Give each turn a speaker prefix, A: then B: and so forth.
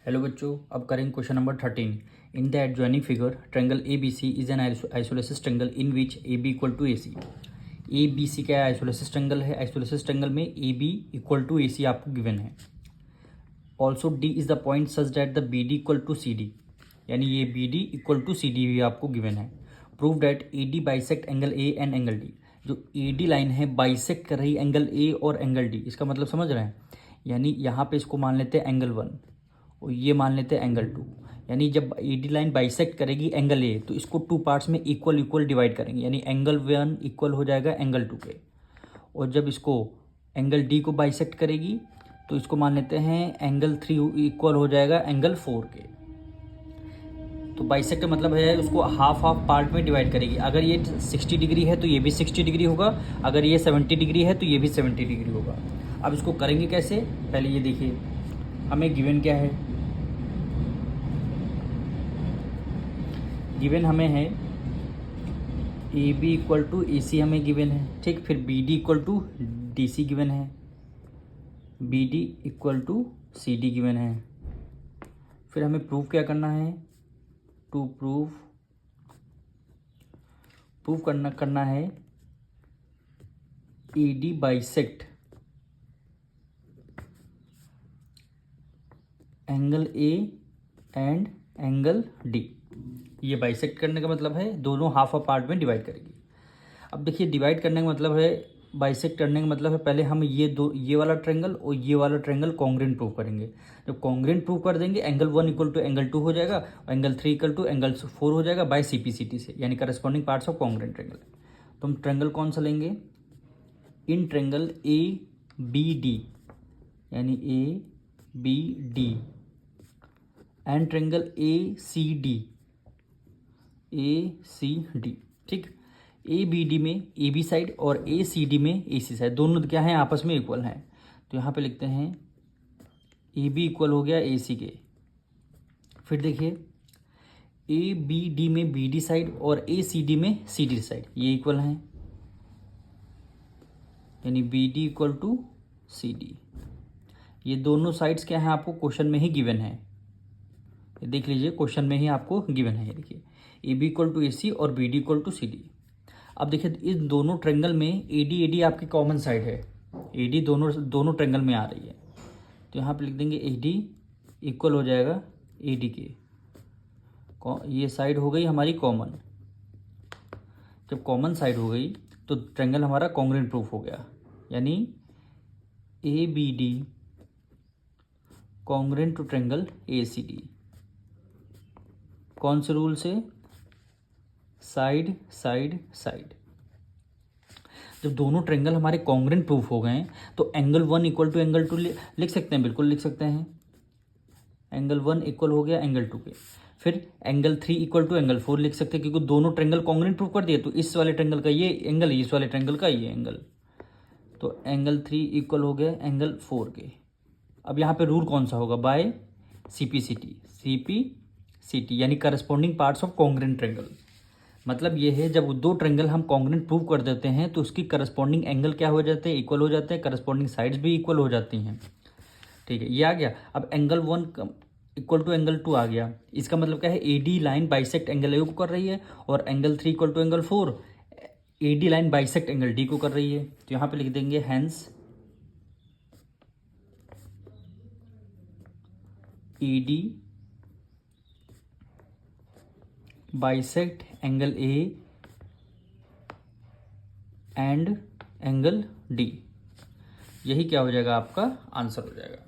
A: Hello बच्चों, अब करेंगे question number 13। In the adjoining figure triangle A B C is an isosceles triangle in which A B equal to A C. A B C क्या है? Isosceles triangle है। Isosceles triangle में A B equal to A C आपको given है। Also D is the point such that the B D equal to C D, यानी ये B D equal to C D भी आपको given है। Prove that A D bisect angle A and angle D. जो ए D line है bisect कर रही है एंगल ए और एंगल डी। इसका मतलब समझ रहे हैं? यानी यहाँ पे इसको मान लेते हैं एंगल 1 और ये मान लेते हैं एंगल 2। यानी जब ए डी लाइन बाइसेक्ट करेगी एंगल ए तो इसको 2 पार्ट्स में इक्वल इक्वल डिवाइड करेंगे, यानी एंगल 1 इक्वल हो जाएगा एंगल 2 के। और जब इसको एंगल डी को बाइसेक्ट करेगी तो इसको मान लेते हैं एंगल 3 इक्वल हो जाएगा एंगल 4 के। तो बाइसेक्ट मतलब है उसको हाफ हाफ पार्ट में डिवाइड करेगी। अगर ये 60 डिग्री है तो ये भी 60 डिग्री होगा, अगर ये 70 डिग्री है तो ये भी 70 डिग्री होगा। अब इसको करेंगे कैसे? पहले ये देखिए, हमें गिवन क्या है? गिवन हमें है A B equal to A C हमें गिवन है, ठीक। फिर B D equal to D C given है, B D equal to C D given है। फिर हमें प्रूव क्या करना है? टू प्रूव करना है A D bisect angle A and angle D. ये बाइसेक्ट करने का मतलब है दोनों हाफ ऑफ पार्ट में डिवाइड करेगी। अब देखिए, डिवाइड करने का मतलब है, बाइसेक्ट करने का मतलब है, पहले हम ये वाला ट्रायंगल और ये वाला ट्रायंगल कॉन्ग्रुएंट प्रूव करेंगे। जब कॉन्ग्रुएंट प्रूव कर देंगे एंगल 1 इक्वल टू एंगल 2 हो जाएगा और एंगल 3 इक्वल टू एंगल 4 हो जाएगा बाय सीपीसीटी से, यानी corresponding parts of congruent triangle. तो हम ट्रायंगल कौन सा लेंगे? In triangle A B D, यानी A B D and triangle A C D, ठीक। ए बी डी में ए बी साइड और ए सी डी में ए सी साइड, दोनों क्या हैं? आपस में इक्वल हैं। तो यहाँ पे लिखते हैं ए बी इक्वल हो गया ए सी के। फिर देखिए, ए बी डी में बी डी साइड और ए सी डी में सी डी साइड ये इक्वल हैं, यानी B D equal to C D. ये दोनों साइड्स क्या हैं? आपको क्वेश्चन में ही गिवन है। ये देख लीजिए, क्वेश्चन में ही आपको गिवन है। ये देखिए, A B equal to A C और B D equal to C D. अब देखिए, इस दोनों ट्रायंगल में ए डी आपकी कॉमन साइड है। ए डी दोनों ट्रायंगल में आ रही है, तो यहाँ पे लिख देंगे ए डी इक्वल हो जाएगा ए डी के। ये साइड हो गई हमारी कॉमन। जब कॉमन साइड हो गई तो ट्रायंगल हमारा कॉन्ग्रुएंट प्रूफ हो गया, यानी A B D congruent to triangle A C D. कौन से रूल से? Side side side. जब दोनों ट्रायंगल हमारे कॉन्ग्रुएंट प्रूफ हो गए तो एंगल 1 इक्वल टू एंगल 2 लिख सकते हैं, बिल्कुल लिख सकते हैं। एंगल 1 इक्वल हो गया एंगल 2 के। फिर एंगल 3 इक्वल टू एंगल 4 लिख सकते हैं, क्योंकि दोनों ट्रायंगल कॉन्ग्रुएंट प्रूफ कर दिए। तो इस वाले ट्रायंगल का ये एंगल, इस वाले ट्रायंगल का ये एंगल, तो एंगल 3 इक्वल हो गया एंगल 4 के। अब यहाँ पे रूल कौन सा होगा? बाय सीपीसीटी, यानी corresponding parts of congruent triangle. मतलब ये है, जब दो ट्रायंगल हम कॉन्ग्रुएंट प्रूव कर देते हैं तो उसकी करस्पॉन्डिंग एंगल क्या हो जाते हैं? इक्वल हो जाते हैं। करस्पॉन्डिंग साइड्स भी इक्वल हो जाती हैं, ठीक है। ये आ गया। अब एंगल 1 इक्वल टू एंगल 2 आ गया। इसका मतलब क्या है? A D line bisect angle A को कर रही है और angle 3 equal to angle 4 A D line bisect angle D को कर रही है। तो यहाँ पे लिख देंगे hence A D bisect angle A and angle D. यही क्या हो जाएगा? आपका आंसर हो जाएगा।